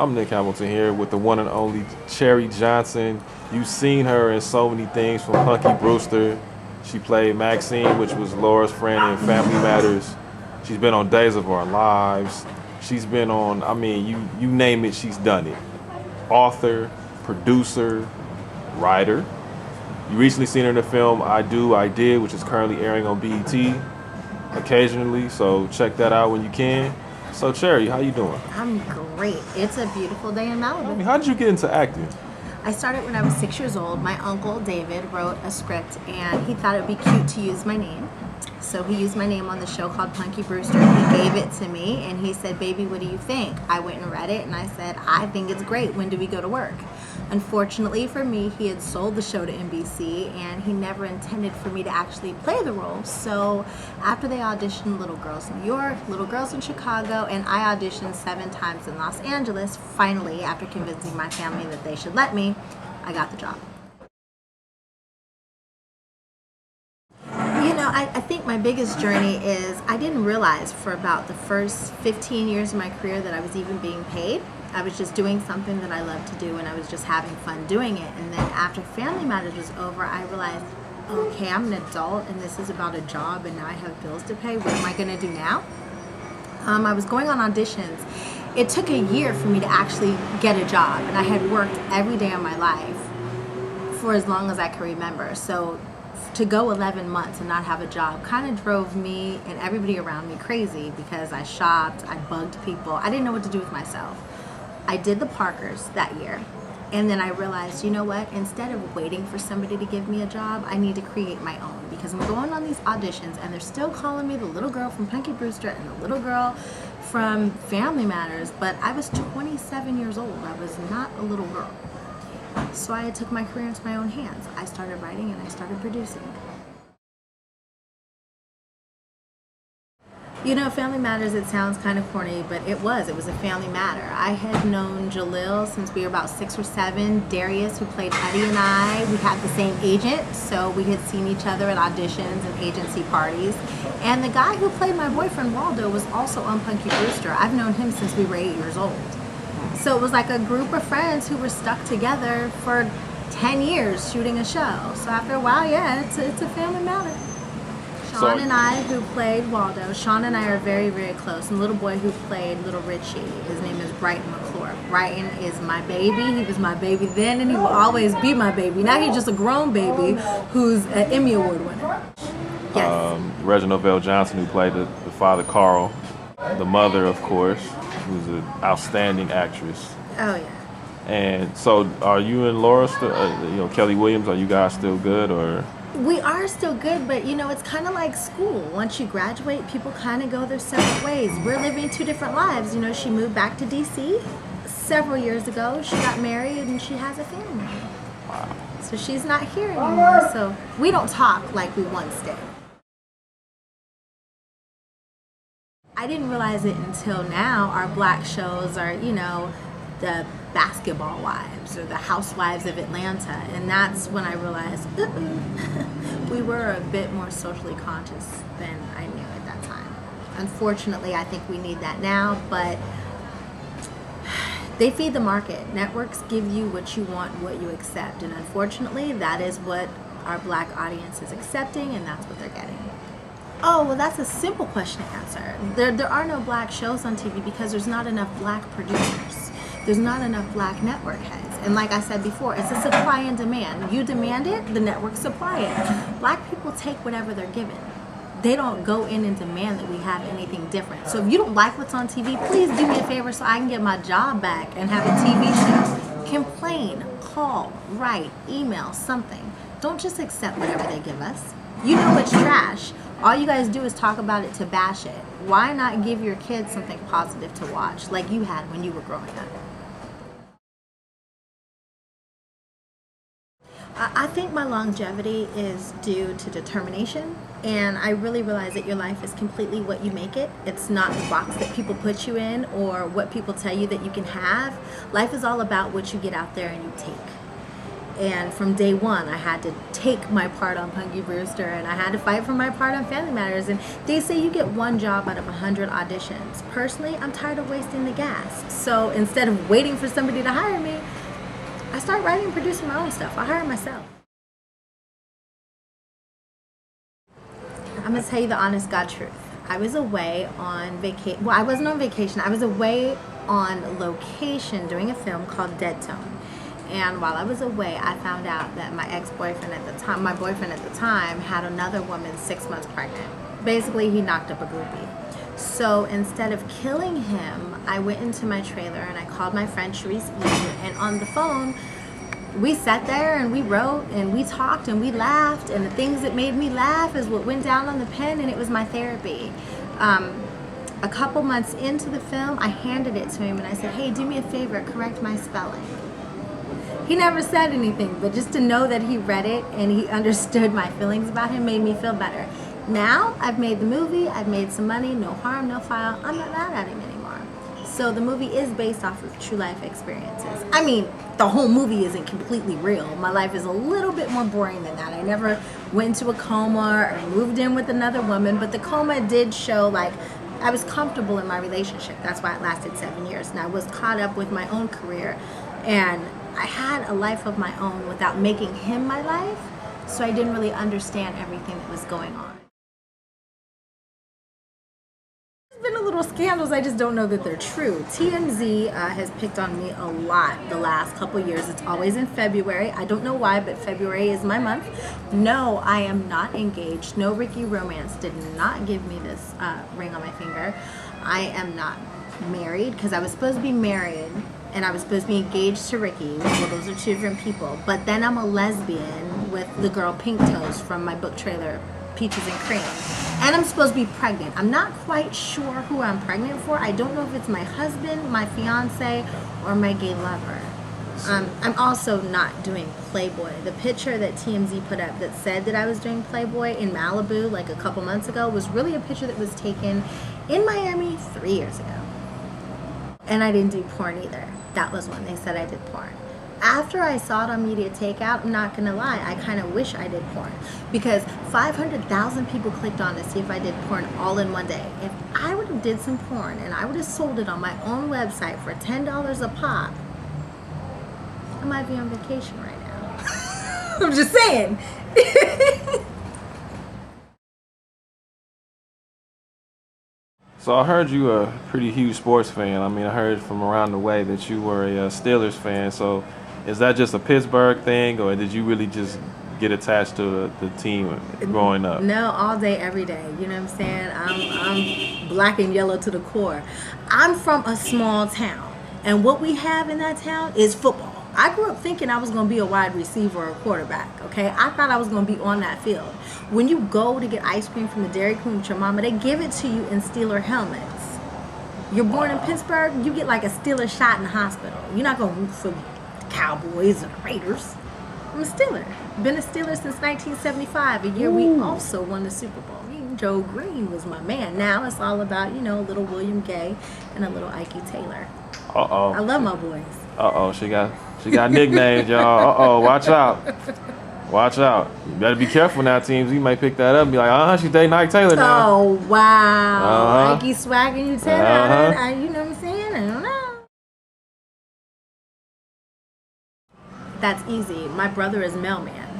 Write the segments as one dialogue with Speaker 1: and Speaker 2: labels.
Speaker 1: I'm Nick Hamilton here with the one and only Cherie Johnson. You've seen her in so many things, from Punky Brewster. She played Maxine, which was Laura's friend in Family Matters. She's been on Days of Our Lives. She's been on, I mean, you name it, she's done it. Author, producer, writer. You recently seen her in the film I Do, I Did, which is currently airing on BET occasionally, so check that out when you can. So Cherie, how you doing?
Speaker 2: I'm great. It's a beautiful day in Malibu.
Speaker 1: How did you get into acting?
Speaker 2: I started when I was 6 years old. My uncle David wrote a script and he thought it would be cute to use my name. So he used my name on the show called Punky Brewster. He gave it to me and he said, "Baby, what do you think?" I went and read it and I said, "I think it's great. When do we go to work?" Unfortunately for me, he had sold the show to NBC and he never intended for me to actually play the role. So after they auditioned Little Girls in New York, Little Girls in Chicago, and I auditioned 7 times in Los Angeles, finally, after convincing my family that they should let me, I got the job. I think my biggest journey is I didn't realize for about the first 15 years of my career that I was even being paid. I was just doing something that I loved to do and I was just having fun doing it. And then after Family Matters was over, I realized, okay, I'm an adult and this is about a job and now I have bills to pay. What am I going to do now? I was going on auditions. It took a year for me to actually get a job, and I had worked every day of my life for as long as I can remember. So to go 11 months and not have a job kind of drove me and everybody around me crazy because I shopped, I bugged people. I didn't know what to do with myself. I did the Parkers that year, and then I realized, you know what, instead of waiting for somebody to give me a job, I need to create my own, because I'm going on these auditions and they're still calling me the little girl from Punky Brewster and the little girl from Family Matters, but I was 27 years old. I was not a little girl. So I took my career into my own hands. I started writing and I started producing. You know, Family Matters, it sounds kind of corny, but it was a family matter. I had known Jalil since we were about 6 or 7. Darius, who played Eddie, and I, we had the same agent, so we had seen each other at auditions and agency parties. And the guy who played my boyfriend, Waldo, was also on Punky Brewster. I've known him since we were 8 years old. So it was like a group of friends who were stuck together for 10 years shooting a show. So after a while, yeah, it's a family matter. Sean and I, who played Waldo, Sean and I are very, very close. And the little boy who played Little Richie, his name is Brighton McClure. Brighton is my baby. He was my baby then, and he will always be my baby. Now he's just a grown baby who's an Emmy Award winner. Yes.
Speaker 1: Reginald Vale Johnson, who played the father Carl, the mother, of course, who's an outstanding actress.
Speaker 2: Oh, yeah.
Speaker 1: And so, are you and Laura still, Kelly Williams, are you guys still good, or?
Speaker 2: We are still good, but it's kind of like school. Once you graduate, people kind of go their separate ways. We're living 2 different lives. She moved back to DC several years ago. She got married and she has a family.
Speaker 1: Wow.
Speaker 2: So she's not here anymore. So we don't talk like we once did. I didn't realize it until now. Our black shows are, the Basketball Wives or the Housewives of Atlanta, and that's when I realized we were a bit more socially conscious than I knew at that time. Unfortunately, I think we need that now, but they feed the market. Networks give you what you want, what you accept, and unfortunately, that is what our black audience is accepting, and that's what they're getting. Oh, well, that's a simple question to answer. There are no black shows on TV because there's not enough black producers. There's not enough black network heads. And like I said before, it's a supply and demand. You demand it, the networks supply it. Black people take whatever they're given. They don't go in and demand that we have anything different. So if you don't like what's on TV, please do me a favor so I can get my job back and have a TV show. Complain, call, write, email, something. Don't just accept whatever they give us. You know it's trash. All you guys do is talk about it to bash it. Why not give your kids something positive to watch like you had when you were growing up? I think my longevity is due to determination, and I really realize that your life is completely what you make it. It's not the box that people put you in or what people tell you that you can have. Life is all about what you get out there and you take. And from day one, I had to take my part on Punky Brewster, and I had to fight for my part on Family Matters. And they say you get one job out of 100 auditions. Personally, I'm tired of wasting the gas. So instead of waiting for somebody to hire me, I start writing and producing my own stuff. I hire myself. I'm going to tell you the honest God truth. I was away on vacation. Well, I wasn't on vacation. I was away on location doing a film called Dead Tone. And while I was away, I found out that my ex-boyfriend at the time, my boyfriend at the time, had another woman 6 months pregnant. Basically, he knocked up a groupie. So instead of killing him, I went into my trailer and I called my friend Cherie Johnson, and on the phone, we sat there and we wrote and we talked and we laughed, and the things that made me laugh is what went down on the pen, and it was my therapy. A couple months into the film, I handed it to him and I said, hey, do me a favor, correct my spelling. He never said anything, but just to know that he read it and he understood my feelings about him made me feel better. Now, I've made the movie, I've made some money, no harm, no foul. I'm not mad at him anymore. So the movie is based off of true life experiences. I mean, the whole movie isn't completely real. My life is a little bit more boring than that. I never went into a coma or moved in with another woman, but the coma did show like I was comfortable in my relationship. That's why it lasted 7 years. And I was caught up with my own career, and I had a life of my own without making him my life, so I didn't really understand everything that was going on. There's been a little scandals, I just don't know that they're true. TMZ has picked on me a lot the last couple years. It's always in February. I don't know why, but February is my month. No, I am not engaged. No, Ricky Romance did not give me this ring on my finger. I am not married because I was supposed to be married and I was supposed to be engaged to Ricky. Well, those are two different people. But then I'm a lesbian with the girl Pink Toes from my book trailer, Peaches and Cream. And I'm supposed to be pregnant. I'm not quite sure who I'm pregnant for. I don't know if it's my husband, my fiance, or my gay lover. I'm also not doing Playboy. The picture that TMZ put up that said that I was doing Playboy in Malibu like a couple months ago was really a picture that was taken in Miami 3 years ago. And I didn't do porn either. That was when they said I did porn. After I saw it on Media Takeout, I'm not gonna lie, I kind of wish I did porn, because 500,000 people clicked on to see if I did porn all in one day. If I would have did some porn and I would have sold it on my own website for $10 a pop, I might be on vacation right now. I'm just saying.
Speaker 1: So I heard you a pretty huge sports fan. I mean, I heard from around the way that you were a Steelers fan. So is that just a Pittsburgh thing, or did you really just get attached to the team growing up?
Speaker 2: No, all day, every day. You know what I'm saying? I'm black and yellow to the core. I'm from a small town, and what we have in that town is football. I grew up thinking I was going to be a wide receiver or a quarterback, okay? I thought I was going to be on that field. When you go to get ice cream from the Dairy Queen with your mama, they give it to you in Steeler helmets. You're born in Pittsburgh, you get like a Steeler shot in the hospital. You're not going to root for the Cowboys or the Raiders. I'm a Steeler. Been a Steeler since 1975, a year we also won the Super Bowl. Joe Green was my man. Now it's all about, you know, a little William Gay and a little Ike Taylor.
Speaker 1: Uh-oh.
Speaker 2: I love my boys.
Speaker 1: Uh-oh, she got nicknames, y'all. Uh-oh, watch out. Watch out. You better be careful now, teams. You might pick that up and be like, she's dating Ike Taylor now.
Speaker 2: Oh, wow.
Speaker 1: Uh-huh.
Speaker 2: Ike swagging you Taylor.
Speaker 1: Uh-huh.
Speaker 2: You know what I'm saying? I don't know. That's easy. My brother is Mailman.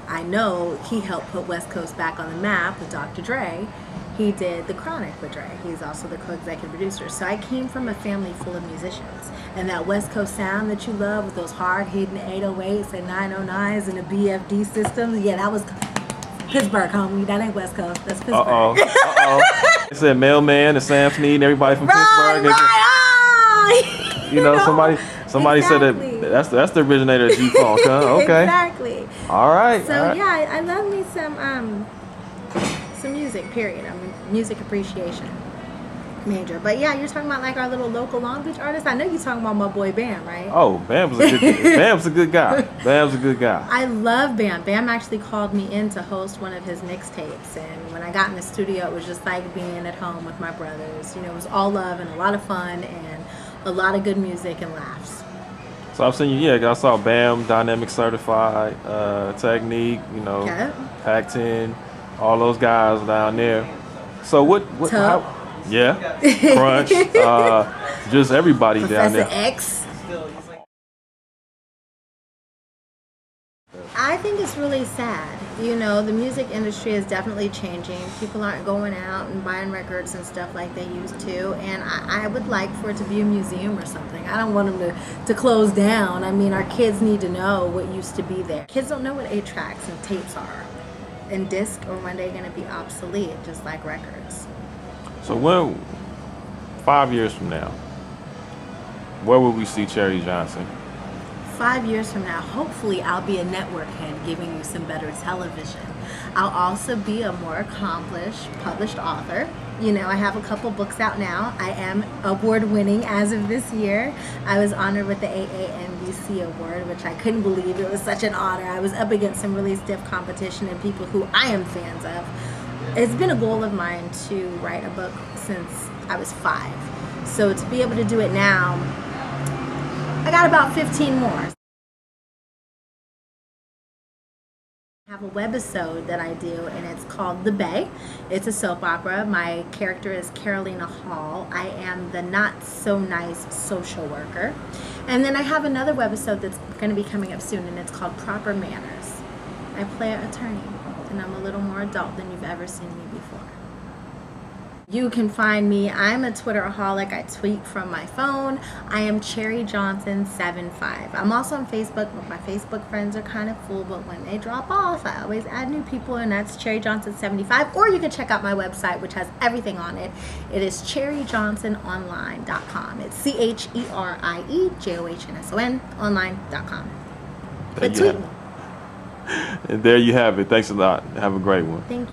Speaker 2: I know he helped put West Coast back on the map with Dr. Dre. He did The Chronic with Dre. He's also the co-executive producer. So I came from a family full of musicians. And that West Coast sound that you love with those hard-hitting 808s and 909s and the BFD systems, yeah, that was Pittsburgh, homie. That ain't West Coast. That's Pittsburgh.
Speaker 1: Uh-oh. They said Mailman and Sam Snead and everybody from Pittsburgh.
Speaker 2: Right.
Speaker 1: You know, somebody said that that's the originator of G-Funk, huh? Okay.
Speaker 2: Exactly.
Speaker 1: All right.
Speaker 2: So
Speaker 1: all right.
Speaker 2: yeah, I love me some music, period. I'm a music appreciation major. But yeah, you're talking about like our little local Long Beach artists. I know you're talking about my boy Bam, right?
Speaker 1: Oh, Bam's a good guy. Bam's a good guy.
Speaker 2: I love Bam. Bam actually called me in to host one of his mixtapes, and when I got in the studio, it was just like being at home with my brothers. You know, it was all love and a lot of fun and a lot of good music and laughs.
Speaker 1: So I'm saying, yeah, I saw BAM, Dynamic Certified, Technique, you know,
Speaker 2: Okay.
Speaker 1: Pac-10, all those guys down there. So
Speaker 2: Tuck.
Speaker 1: yeah, Crunch, just everybody down
Speaker 2: Professor
Speaker 1: there.
Speaker 2: X. I think it's really sad. You know, the music industry is definitely changing. People aren't going out and buying records and stuff like they used to. And I would like for it to be a museum or something. I don't want them to close down. I mean, our kids need to know what used to be there. Kids don't know what 8-tracks and tapes are. And discs are one day going to be obsolete, just like records.
Speaker 1: So when 5 years from now, where will we see Cherie Johnson?
Speaker 2: 5 years from now, hopefully I'll be a network head giving you some better television. I'll also be a more accomplished published author. You know, I have a couple books out now. I am award winning as of this year. I was honored with the AANBC award, which I couldn't believe. It was such an honor. I was up against some really stiff competition and people who I am fans of. It's been a goal of mine to write a book since I was 5. So to be able to do it now, I got about 15 more. I have a webisode that I do, and it's called The Bay. It's a soap opera. My character is Carolina Hall. I am the not so nice social worker. And then I have another webisode that's going to be coming up soon, and it's called Proper Manners. I play an attorney, and I'm a little more adult than you've ever seen me before. You can find me. I'm a Twitteraholic. I tweet from my phone. I am Cherie Johnson 75. I'm also on Facebook, but my Facebook friends are kind of full. But when they drop off, I always add new people, and that's Cherie Johnson 75. Or you can check out my website, which has everything on it. It is CherieJohnsonOnline.com. It's CherieJohnson online.com. But tweet me.
Speaker 1: And there you have it. Thanks a lot. Have a great one.
Speaker 2: Thank you.